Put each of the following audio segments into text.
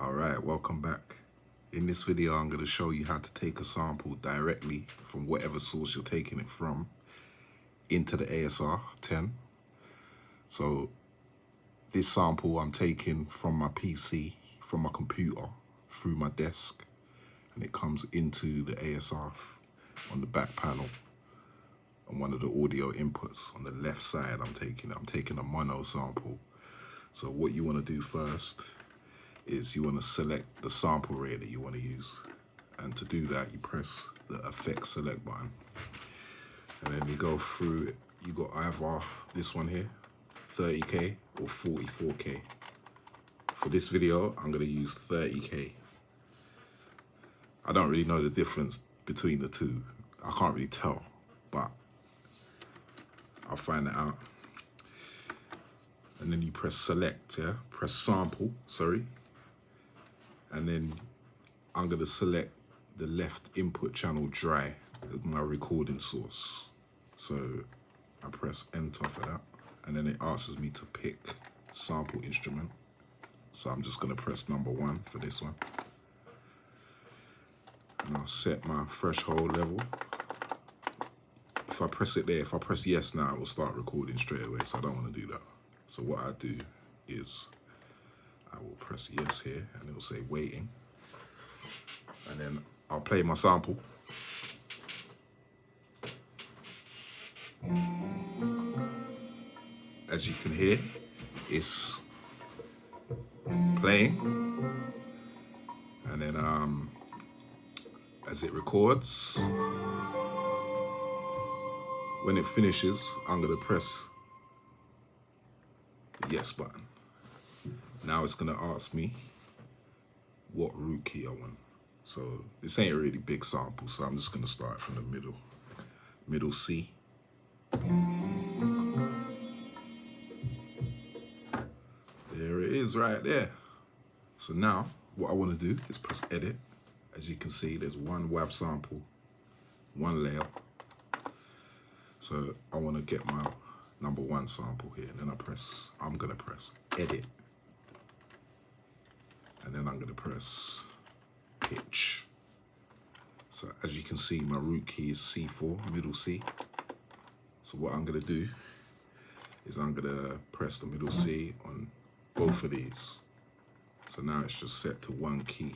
Alright, welcome back. In this video, I'm going to show you how to take a sample directly from whatever source you're taking it from into the Asr-10. So this sample I'm taking from my PC, from my computer, through my desk, and it comes into the ASR on the back panel on one of the audio inputs on the left side. I'm taking a mono sample. So what you want to do first is you want to select the sample rate that you want to use, and to do that you press the effect select button, and then you go through it. You got either this one here, 30k or 44k. For this video I'm going to use 30k. I don't really know the difference between the two. I can't really tell, but I'll find it out. And then you press select, yeah? Press sample, sorry. And then I'm gonna select the left input channel dry as my recording source. So I press enter for that. And then it asks me to pick sample instrument. So I'm just gonna press number 1 for this one. And I'll set my threshold level. If I press it there, if I press yes now, it will start recording straight away. So I don't wanna do that. So what I do is I will press yes here and it will say waiting. And then I'll play my sample. As you can hear, it's playing. And then as it records, when it finishes, I'm gonna press the yes button. Now it's gonna ask me what root key I want. So this ain't a really big sample, so I'm just gonna start from the middle C. There it is right there. So now what I wanna do is press edit. As you can see, there's one WAV sample, one layer. So I wanna get my number 1 sample here, and then I'm gonna press edit. And then I'm gonna press pitch. So as you can see, my root key is C4, middle C. So what I'm gonna do is I'm gonna press the middle C on both of these. So now it's just set to 1 key.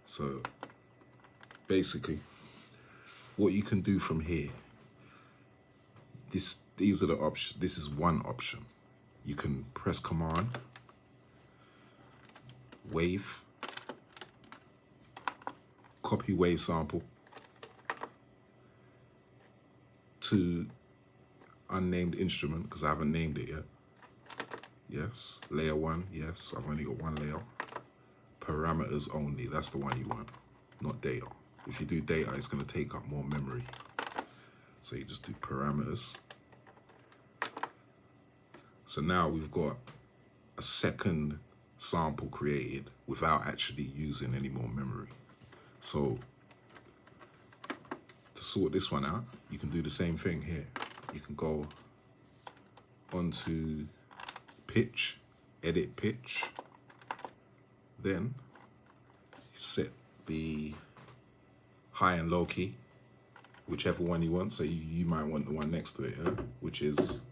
So basically, what you can do from here, these are the options. This is one option. You can press command, wave, copy wave sample to unnamed instrument, because I haven't named it yet. Yes, layer 1, yes, I've only got 1 layer. Parameters only, that's the one you want, not data. If you do data, it's gonna take up more memory. So you just do parameters. So now we've got a second sample created without actually using any more memory. So to sort this one out, you can do the same thing here. You can go onto pitch, edit pitch, then set the high and low key, whichever one you want. So you might want the one next to it, yeah? Which is,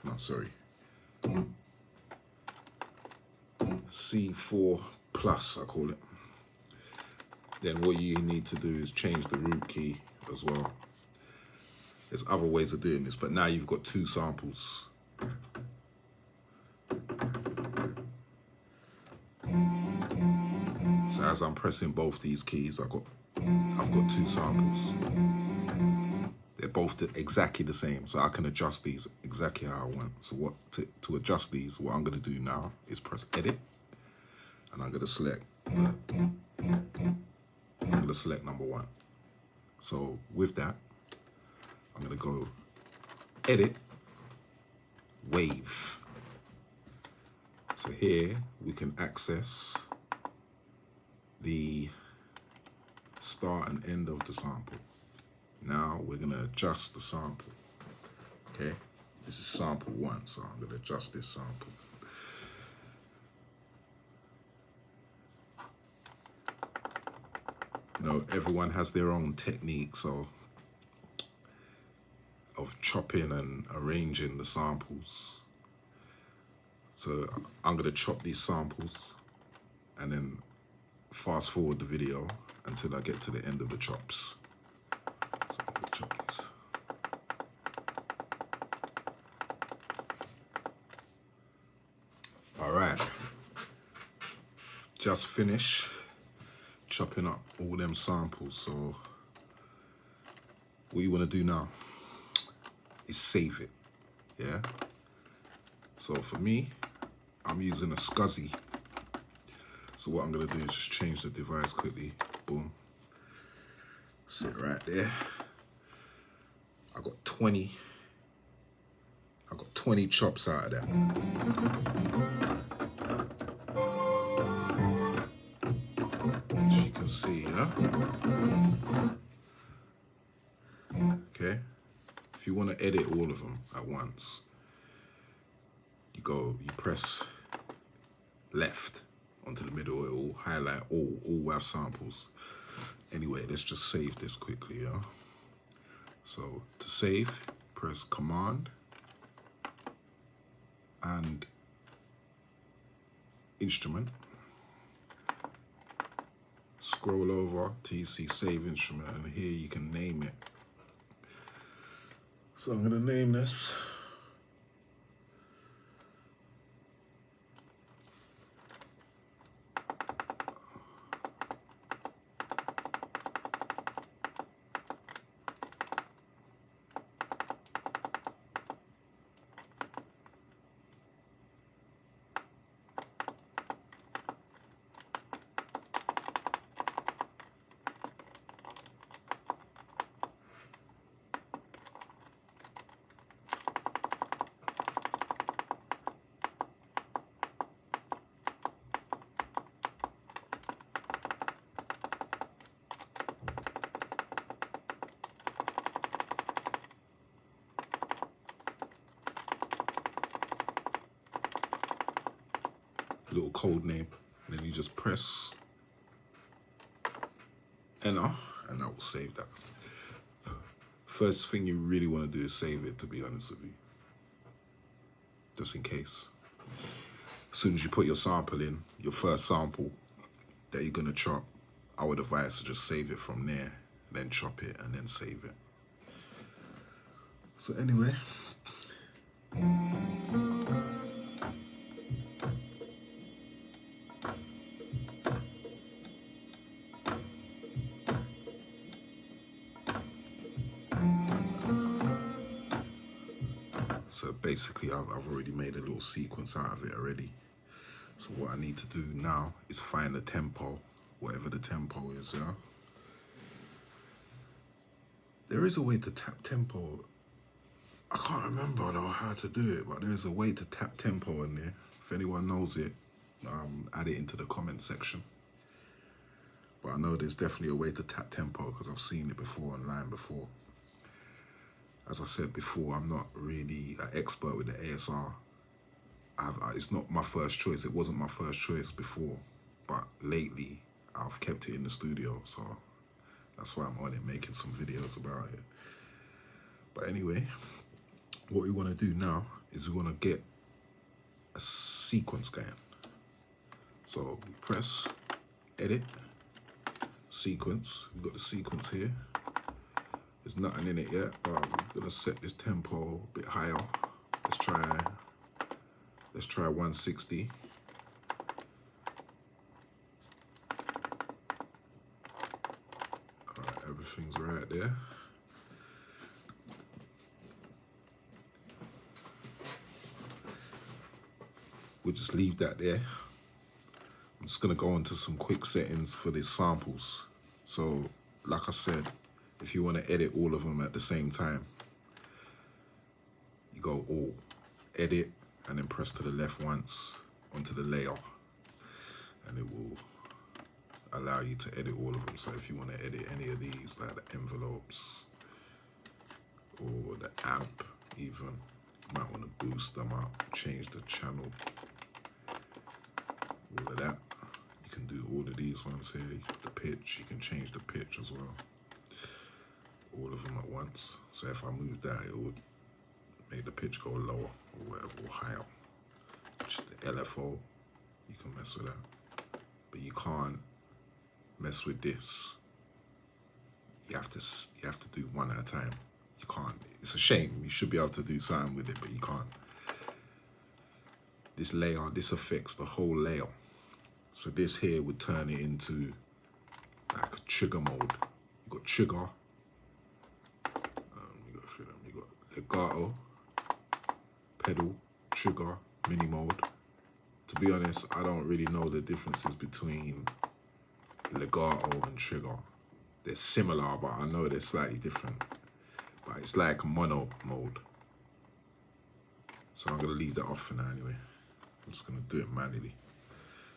no, sorry, C4 plus, I call it. Then what you need to do is change the root key as well. There's other ways of doing this, but now you've got 2 samples. So as I'm pressing both these keys, I've got 2 samples. They're both exactly the same, so I can adjust these exactly how I want. So to adjust these, what I'm gonna do now is press edit, and I'm gonna select number 1. So with that, I'm gonna go edit, wave. So here we can access the start and end of the sample. Now we're gonna adjust the sample, okay? This is sample 1, so I'm gonna adjust this sample. You know, everyone has their own techniques of chopping and arranging the samples. So I'm gonna chop these samples and then fast forward the video until I get to the end of the chops. So I'm gonna chop these. All right, just finished chopping up all them samples. So what you wanna do now is save it, yeah? So for me, I'm using a SCSI. So what I'm gonna do is just change the device quickly, boom. Sit right there. I got 20 chops out of that. As you can see, yeah? Okay. If you want to edit all of them at once, you press left onto the middle, it will highlight all WAV samples. Anyway, let's just save this quickly, yeah? So to save, press Command and Instrument. Scroll over till you see Save Instrument, and here you can name it. So I'm gonna name this little code name, and then you just press Enter, and that will save that. First thing you really want to do is save it, to be honest with you, just in case. As soon as you put your sample in, your first sample that you're gonna chop, I would advise to just save it from there, then chop it, and then save it. So anyway, so basically I've already made a little sequence out of it already. So what I need to do now is find the tempo, whatever the tempo is, yeah? There is a way to tap tempo. I can't remember though how to do it, but there's a way to tap tempo in there. If anyone knows it, add it into the comment section. But I know there's definitely a way to tap tempo because I've seen it before online before. As I said before, I'm not really an expert with the ASR. It's not my first choice. It wasn't my first choice before, but lately I've kept it in the studio, so that's why I'm on it, making some videos about it. But anyway, what we want to do now is we want to get a sequence going. So we press Edit, Sequence. We've got the sequence here. There's nothing in it yet, but we're gonna set this tempo a bit higher. Let's try 160. All right, everything's right there. We'll just leave that there. I'm just gonna go into some quick settings for these samples. So, like I said, if you wanna edit all of them at the same time, you go all, edit, and then press to the left once onto the layer, and it will allow you to edit all of them. So if you want to edit any of these, like the envelopes or the amp even, you might want to boost them up, change the channel, all of that. You can do all of these ones here, the pitch, you can change the pitch as well. All of them at once. So if I move that, it would make the pitch go lower or whatever, or higher. The LFO, you can mess with that. But you can't mess with this. You have to do one at a time. You can't. It's a shame. You should be able to do something with it, but you can't. This layer, this affects the whole layer. So this here would turn it into like a trigger mode. You got trigger. You got through them. You got legato, pedal, trigger, mini mode. To be honest, I don't really know the differences between legato and trigger. They're similar, but I know they're slightly different. But it's like mono mode. So I'm gonna leave that off for now anyway. I'm just gonna do it manually.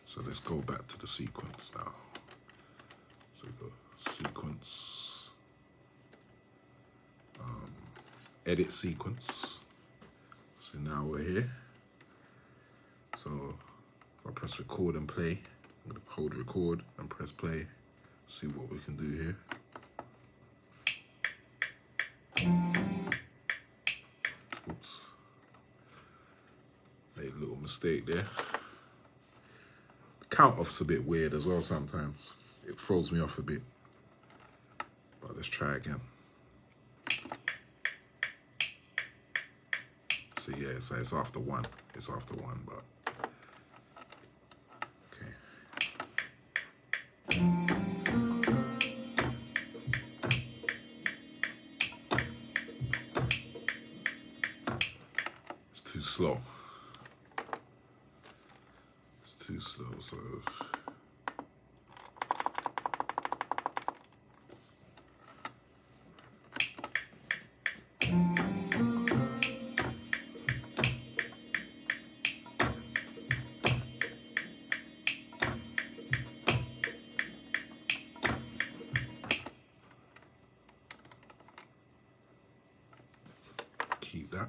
So let's go back to the sequence now. So we go sequence, edit sequence. So now we're here. So if I press record and play, I'm gonna hold record and press play. See what we can do here. Oops. Made a little mistake there. Count off's a bit weird as well sometimes. It throws me off a bit. But let's try again. So yeah, so it's after one. It's after one, but okay. It's too slow. It's too slow, so keep that.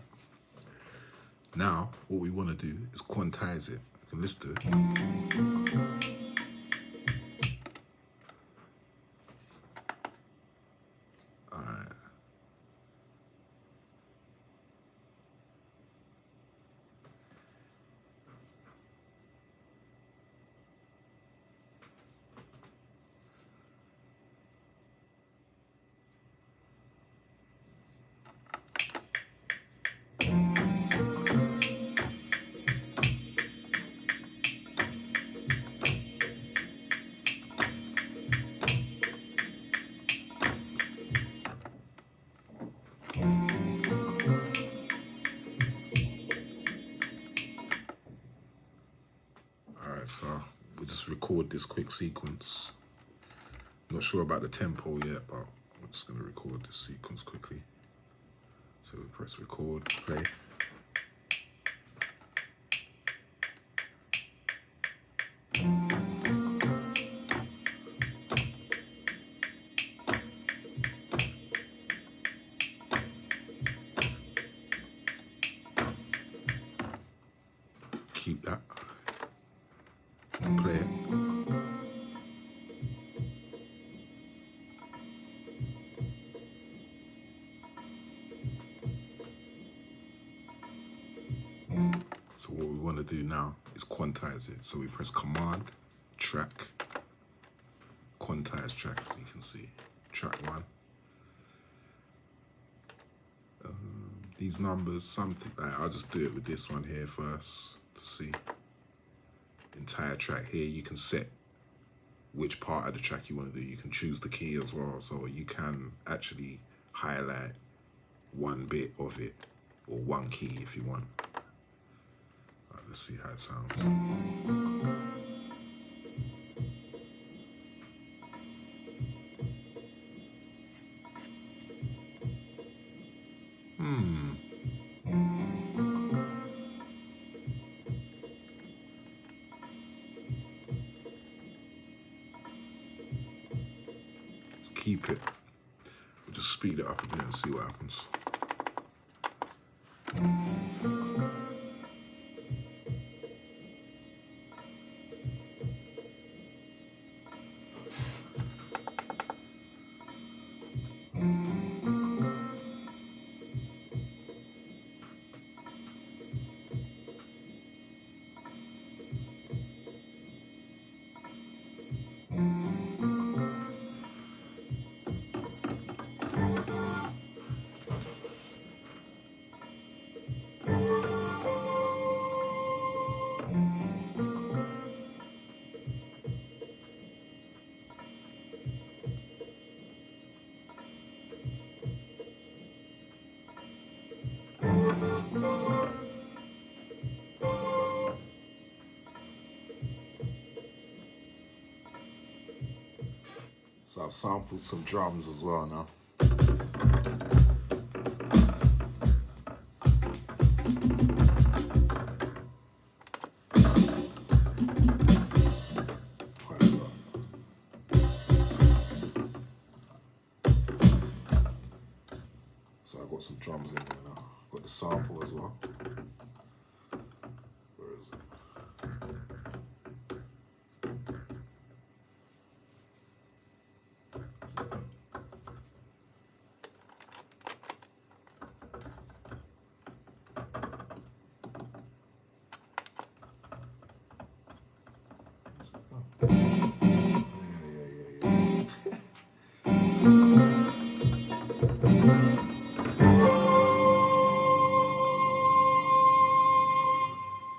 Now, what we want to do is quantize it. And let's do it. Alright. So we'll just record this quick sequence. Not sure about the tempo yet, but I'm just gonna record this sequence quickly. So we press record, play. Keep that. Play it. So what we want to do now is quantize it. So we press Command, Track, Quantize Track, as you can see. Track 1. These numbers, something like, I'll just do it with this one here first to see. Entire track here, you can set which part of the track you want to do. You can choose the key as well, so you can actually highlight one bit of it or one key if you want. Right, let's see how it sounds. Keep it. We'll just speed it up a bit and see what happens. So I've sampled some drums as well now. Quite a lot. So I've got some drums in there now. Got the sample as well. Where is it?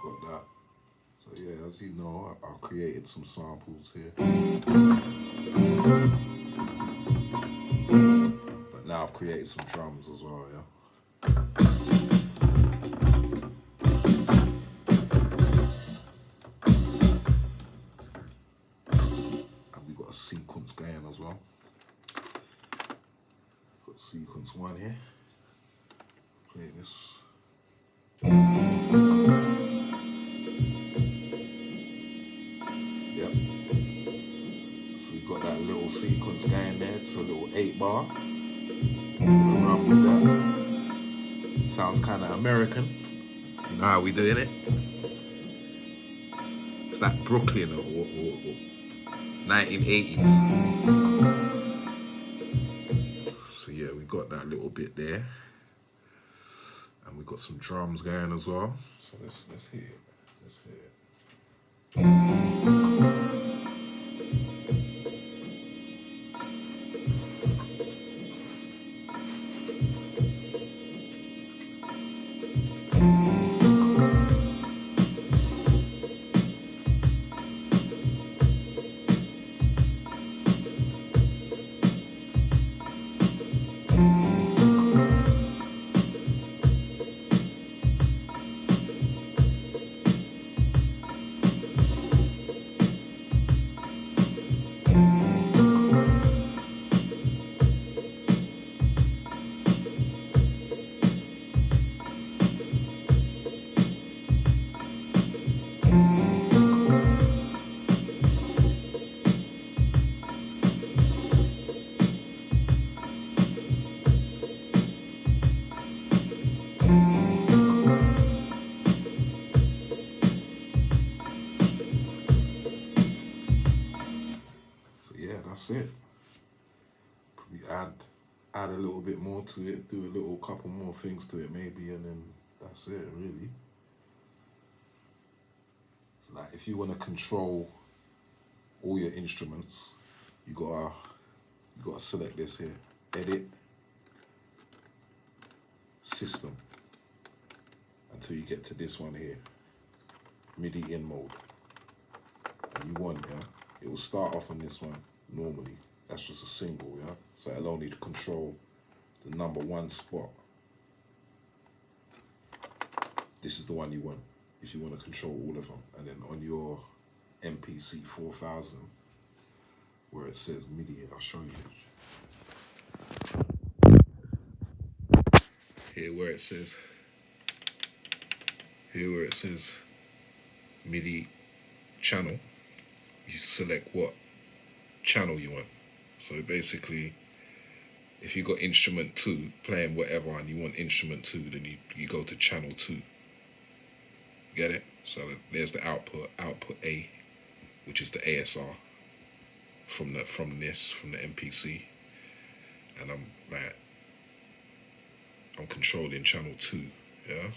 Got that. So yeah, as you know, I've created some samples here. But now I've created some drums as well, yeah. And we've got a sequence going as well. Got sequence 1 here. Play this. Yep. So we've got that little sequence going there. It's a little 8-bar. Gonna run with that. Sounds kind of American. You know how we doing it? It's like Brooklyn or 1980s. So yeah, we got that little bit there. And we got some drums going as well. So let's hear it. Let's hear it. That's it. Probably add a little bit more to it, do a little couple more things to it maybe, and then that's it really. So like if you want to control all your instruments, you gotta select this here, edit, system, until you get to this one here, Midi in mode. And you want, yeah, it will start off on this one normally. That's just a single, yeah? So it'll only control the number 1 spot. This is the one you want, if you want to control all of them. And then on your MPC 4000, where it says Midi, I'll show you. Here where it says Midi channel, you select what channel you want. So basically, if you got instrument 2 playing whatever and you want instrument 2, then you go to channel 2. Get it? So there's the output A, which is the ASR from the MPC, and I'm controlling channel 2, yeah.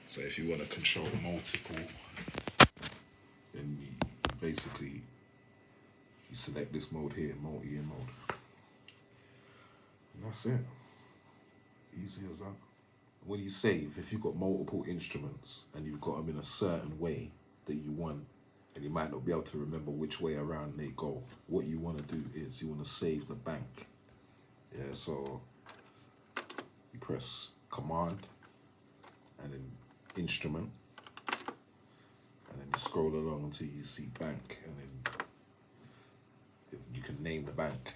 So if you want to control multiple, then basically you select this mode here, multi-in mode. And that's it. Easy as that. When you save, if you've got multiple instruments and you've got them in a certain way that you want, and you might not be able to remember which way around they go, what you want to do is you want to save the bank. Yeah, so you press Command and then Instrument, and then you scroll along until you see bank, and then you can name the bank.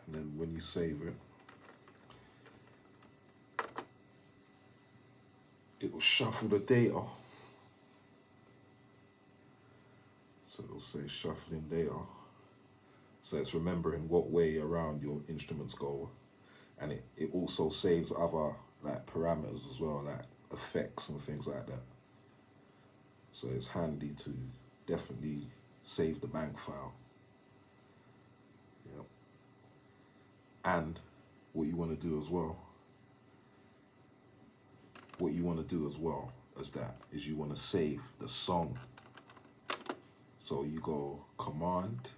And then when you save it, it will shuffle the data. So it'll say shuffling data. So it's remembering what way around your instruments go. And it also saves other like parameters as well, like effects and things like that. So it's handy to definitely save the bank file. Yep. And what you want to do as well, is you want to save the song. So you go command,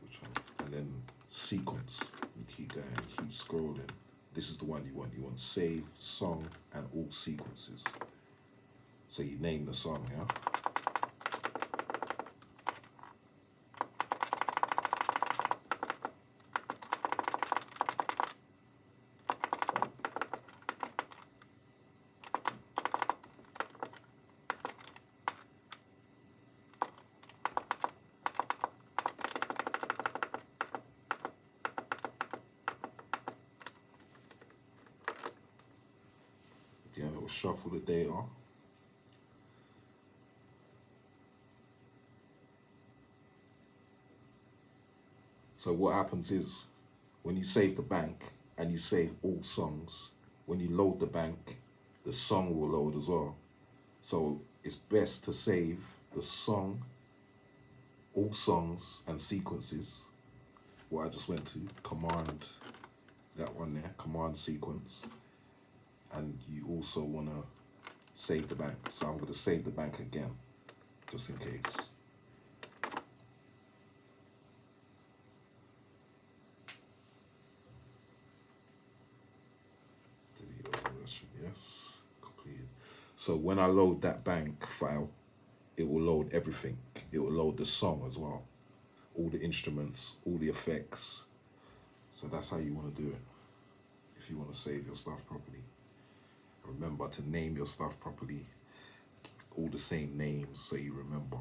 which one? And then sequence. You keep going, keep scrolling. This is the one you want. You want save, song, and all sequences. So you name the song, yeah? Again, it will shuffle the data. So what happens is, when you save the bank and you save all songs, when you load the bank, the song will load as well. So it's best to save the song, all songs and sequences. What I just went to, command, that one there, command sequence. And you also want to save the bank. So I'm going to save the bank again, just in case. Delete all version, yes, completed. So when I load that bank file, it will load everything. It will load the song as well, all the instruments, all the effects. So that's how you want to do it, if you want to save your stuff properly. Remember to name your stuff properly, all the same names so you remember.